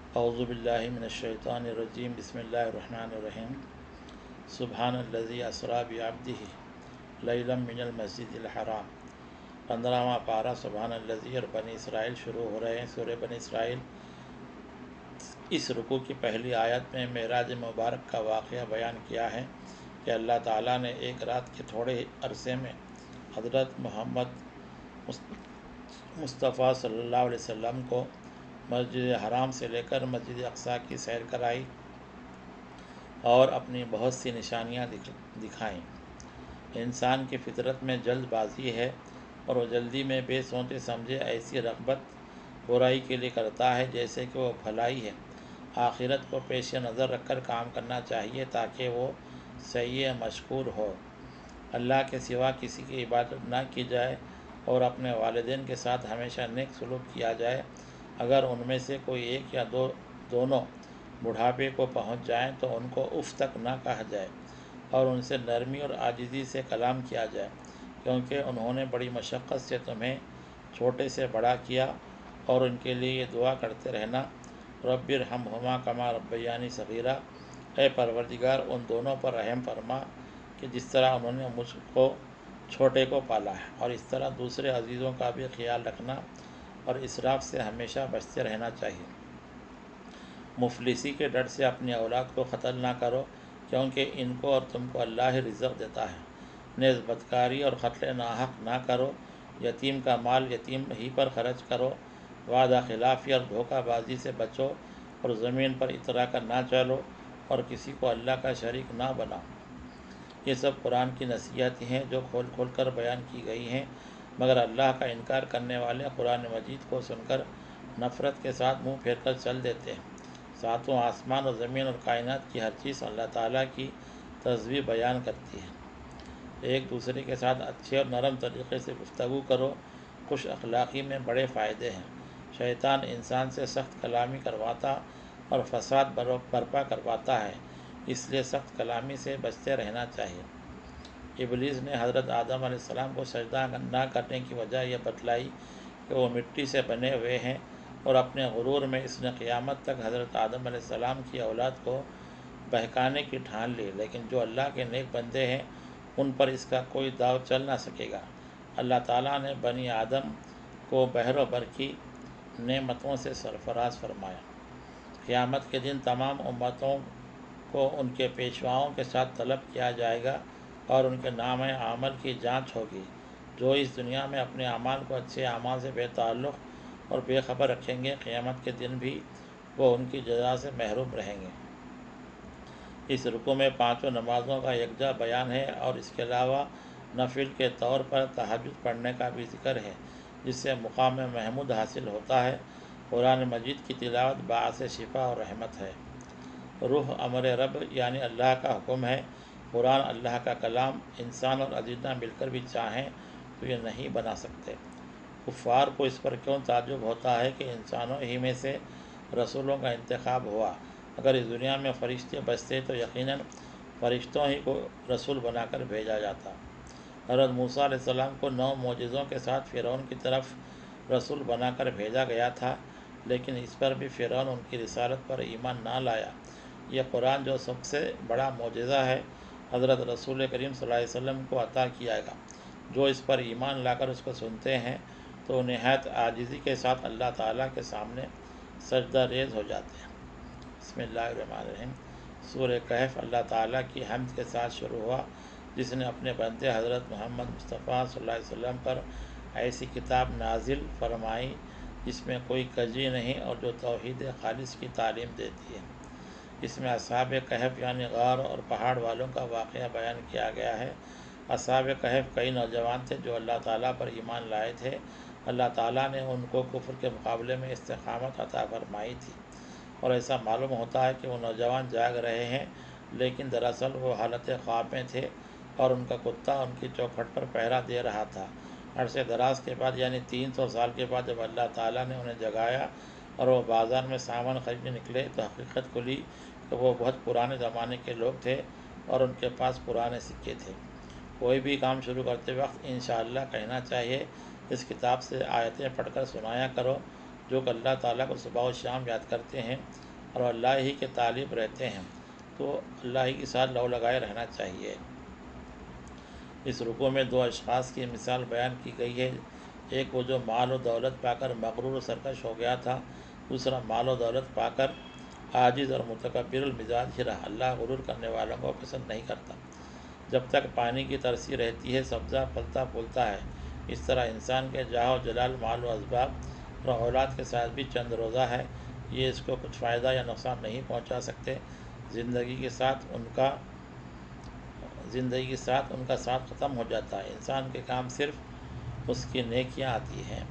اعوذ باللہ من الشیطان الرجیم بسم اللہ الرحمن الرحیم سبحان الذی اسریٰ بعبدہ لیلا من المسجد الحرام 15واں پارہ سبحان الذی اور بنی اسرائیل شروع ہو رہے ہیں۔ سورہ بنی اسرائیل اس رکوع کی پہلی آیت میں معراج مبارک کا واقعہ بیان کیا ہے کہ اللہ تعالیٰ نے ایک رات کے تھوڑے عرصے میں حضرت محمد مصطفیٰ صلی اللہ علیہ وسلم کو مسجد حرام سے لے کر مسجد اقصیٰ کی سیر کرائی اور اپنی بہت سی نشانیاں دکھائیں۔ انسان کی فطرت میں جلد بازی ہے اور وہ جلدی میں بے سوچے سمجھے ایسی رغبت برائی کے لیے کرتا ہے جیسے کہ وہ بھلائی ہے۔ آخرت کو پیش نظر رکھ کر کام کرنا چاہیے تاکہ وہ سعی مشکور ہو۔ اللہ کے سوا کسی کی عبادت نہ کی جائے اور اپنے والدین کے ساتھ ہمیشہ نیک سلوک کیا جائے۔ اگر ان میں سے کوئی ایک یا دونوں بڑھاپے کو پہنچ جائیں تو ان کو اف تک نہ کہا جائے اور ان سے نرمی اور عاجزی سے کلام کیا جائے، کیونکہ انہوں نے بڑی مشقت سے تمہیں چھوٹے سے بڑا کیا، اور ان کے لیے یہ دعا کرتے رہنا، رب ارحمہما کما ربیانی صغیرا، اے پروردگار ان دونوں پر رحم فرما کہ جس طرح انہوں نے مجھ کو چھوٹے کو پالا ہے، اور اس طرح دوسرے عزیزوں کا بھی خیال رکھنا اور اسراف سے ہمیشہ بچتے رہنا چاہیے۔ مفلسی کے ڈر سے اپنی اولاد کو قتل نہ کرو، کیونکہ ان کو اور تم کو اللہ ہی رزق دیتا ہے۔ نیز بدکاری اور قتل ناحق نہ کرو، یتیم کا مال یتیم ہی پر خرچ کرو، وعدہ خلافی اور دھوکہ بازی سے بچو، اور زمین پر اترا کر نہ چلو اور کسی کو اللہ کا شریک نہ بناؤ۔ یہ سب قرآن کی نصیحتیں ہیں جو کھول کھول کر بیان کی گئی ہیں، مگر اللہ کا انکار کرنے والے قرآن مجید کو سن کر نفرت کے ساتھ منہ پھیر کر چل دیتے ہیں۔ ساتوں آسمان اور زمین اور کائنات کی ہر چیز اللہ تعالیٰ کی تسبیح بیان کرتی ہے۔ ایک دوسرے کے ساتھ اچھے اور نرم طریقے سے گفتگو کرو، خوش اخلاقی میں بڑے فائدے ہیں۔ شیطان انسان سے سخت کلامی کرواتا اور فساد برپا کرواتا ہے، اس لیے سخت کلامی سے بچتے رہنا چاہیے۔ ابلیس نے حضرت آدم علیہ السلام کو سجدہ نہ کرنے کی وجہ یہ بتلائی کہ وہ مٹی سے بنے ہوئے ہیں، اور اپنے غرور میں اس نے قیامت تک حضرت آدم علیہ السلام کی اولاد کو بہکانے کی ٹھان لی، لیکن جو اللہ کے نیک بندے ہیں ان پر اس کا کوئی داؤ چل نہ سکے گا۔ اللہ تعالیٰ نے بنی آدم کو بحر و بر کی نعمتوں سے سرفراز فرمایا۔ قیامت کے دن تمام امتوں کو ان کے پیشواؤں کے ساتھ طلب کیا جائے گا اور ان کے نام اعمال کی جانچ ہوگی۔ جو اس دنیا میں اپنے اعمال کو اچھے اعمال سے بے تعلق اور بے خبر رکھیں گے، قیامت کے دن بھی وہ ان کی جزا سے محروم رہیں گے۔ اس رکوع میں پانچوں نمازوں کا یکجا بیان ہے اور اس کے علاوہ نفل کے طور پر تہجد پڑھنے کا بھی ذکر ہے، جس سے مقام محمود حاصل ہوتا ہے۔ قرآن مجید کی تلاوت باعث شفا اور رحمت ہے۔ روح امر رب یعنی اللہ کا حکم ہے۔ قرآن اللہ کا کلام، انسان اور ادینہ مل کر بھی چاہیں تو یہ نہیں بنا سکتے۔ کفار کو اس پر کیوں تعجب ہوتا ہے کہ انسانوں ہی میں سے رسولوں کا انتخاب ہوا؟ اگر اس دنیا میں فرشتے بستے تو یقیناً فرشتوں ہی کو رسول بنا کر بھیجا جاتا۔ حضرت موسیٰ علیہ السلام کو 9 معجزوں کے ساتھ فرعون کی طرف رسول بنا کر بھیجا گیا تھا، لیکن اس پر بھی فرعون ان کی رسالت پر ایمان نہ لایا۔ یہ قرآن جو سب سے بڑا معجزہ ہے، حضرت رسول کریم صلی اللہ علیہ وسلم کو عطا کیا گا۔ جو اس پر ایمان لا کر اس کو سنتے ہیں تو نہایت عاجزی کے ساتھ اللہ تعالیٰ کے سامنے سجدہ ریز ہو جاتے ہیں۔ بسم اللہ الرحمن الرحیم۔ سورہ کہف اللہ تعالیٰ کی حمد کے ساتھ شروع ہوا، جس نے اپنے بندے حضرت محمد مصطفیٰ صلی اللہ علیہ وسلم پر ایسی کتاب نازل فرمائی جس میں کوئی کجی نہیں اور جو توحید خالص کی تعلیم دیتی ہے۔ اس میں اصحاب کہف یعنی غار اور پہاڑ والوں کا واقعہ بیان کیا گیا ہے۔ اصحاب کہف کئی نوجوان تھے جو اللہ تعالیٰ پر ایمان لائے تھے۔ اللہ تعالیٰ نے ان کو کفر کے مقابلے میں استقامت عطا فرمائی تھی، اور ایسا معلوم ہوتا ہے کہ وہ نوجوان جاگ رہے ہیں، لیکن دراصل وہ حالت خواب میں تھے اور ان کا کتا ان کی چوکھٹ پر پہرا دے رہا تھا۔ عرصے دراز کے بعد یعنی 300 سال کے بعد جب اللہ تعالیٰ نے انہیں جگایا اور وہ بازار میں سامان خریدنے نکلے تو حقیقت کھلی کہ وہ بہت پرانے زمانے کے لوگ تھے اور ان کے پاس پرانے سکے تھے۔ کوئی بھی کام شروع کرتے وقت انشاءاللہ کہنا چاہیے۔ اس کتاب سے آیتیں پڑھ کر سنایا کرو جو کہ اللہ تعالیٰ کو صبح و شام یاد کرتے ہیں اور اللہ ہی کے طالب رہتے ہیں تو اللہ ہی کے ساتھ لو لگائے رہنا چاہیے۔ اس رکوع میں دو اشخاص کی مثال بیان کی گئی ہے، ایک وہ جو مال و دولت پا کر مغرور و سرکش ہو گیا تھا، دوسرا مال و دولت پا کر عاجز اور متکبر المزاج ہی رہا۔ اللہ غرور کرنے والوں کو پسند نہیں کرتا۔ جب تک پانی کی ترسی رہتی ہے سبزہ پھلتا پھولتا ہے، اس طرح انسان کے جاہ و جلال، مال و اسباب اور اولاد کے ساتھ بھی چند روزہ ہے، یہ اس کو کچھ فائدہ یا نقصان نہیں پہنچا سکتے۔ زندگی کے ساتھ ان کا ساتھ ختم ہو جاتا ہے۔ انسان کے کام صرف اس کی نیکیاں آتی ہیں۔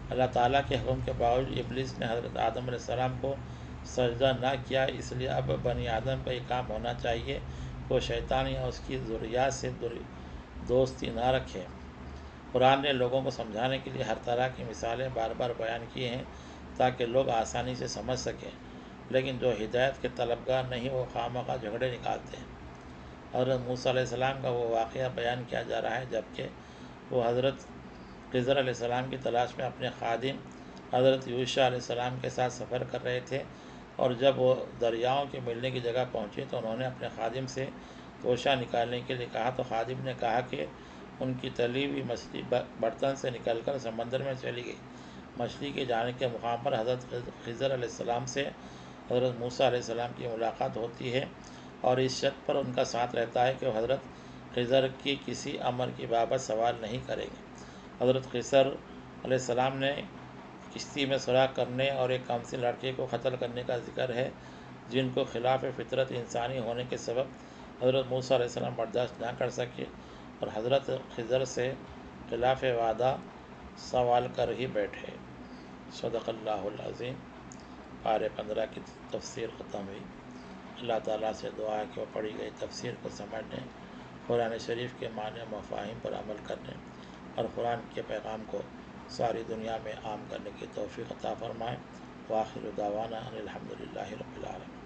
اللہ تعالیٰ کے حکم کے باوجود ابلیس نے حضرت آدم علیہ السلام کو سجدہ نہ کیا، اس لیے اب بنی آدم کا یہ کام ہونا چاہیے کہ وہ شیطان یا اس کی ذریات سے دوستی نہ رکھے۔ قرآن نے لوگوں کو سمجھانے کے لیے ہر طرح کی مثالیں بار بار بیان کی ہیں تاکہ لوگ آسانی سے سمجھ سکیں، لیکن جو ہدایت کے طلبگار نہیں وہ خواہ جھگڑے نکالتے ہیں۔ حضرت موسیٰ علیہ السلام کا وہ واقعہ بیان کیا جا رہا ہے جبکہ وہ حضرت خضر علیہ السلام کی تلاش میں اپنے خادم حضرت یوشع علیہ السلام کے ساتھ سفر کر رہے تھے، اور جب وہ دریاؤں کے ملنے کی جگہ پہنچے تو انہوں نے اپنے خادم سے توشہ نکالنے کے لیے کہا تو خادم نے کہا کہ ان کی تلی ہوئی مچھلی برتن سے نکل کر سمندر میں چلی گئی۔ مچھلی کے جانے کے مقام پر حضرت خضر علیہ السلام سے حضرت موسیٰ علیہ السلام کی ملاقات ہوتی ہے، اور اس شرط پر ان کا ساتھ رہتا ہے کہ وہ حضرت خضر کی کسی امر کی بابت سوال نہیں کریں گے۔ حضرت خضر علیہ السلام نے کشتی میں سوراخ کرنے اور ایک کمسن لڑکے کو قتل کرنے کا ذکر ہے، جن کو خلاف فطرت انسانی ہونے کے سبب حضرت موسیٰ علیہ السلام برداشت نہ کر سکے اور حضرت خضر سے خلاف وعدہ سوال کر ہی بیٹھے۔ صدق اللہ العظیم۔ پارہ 15 کی تفسیر ختم ہوئی۔ اللہ تعالیٰ سے دعا ہے کہ وہ پڑھی گئی تفسیر کو سمجھنے، قرآن شریف کے معنی و مفاہیم پر عمل کرنے اور قرآن کے پیغام کو ساری دنیا میں عام کرنے کی توفیق عطا فرمائے۔ وآخر دعوانا ان الحمد للہ رب العالمین۔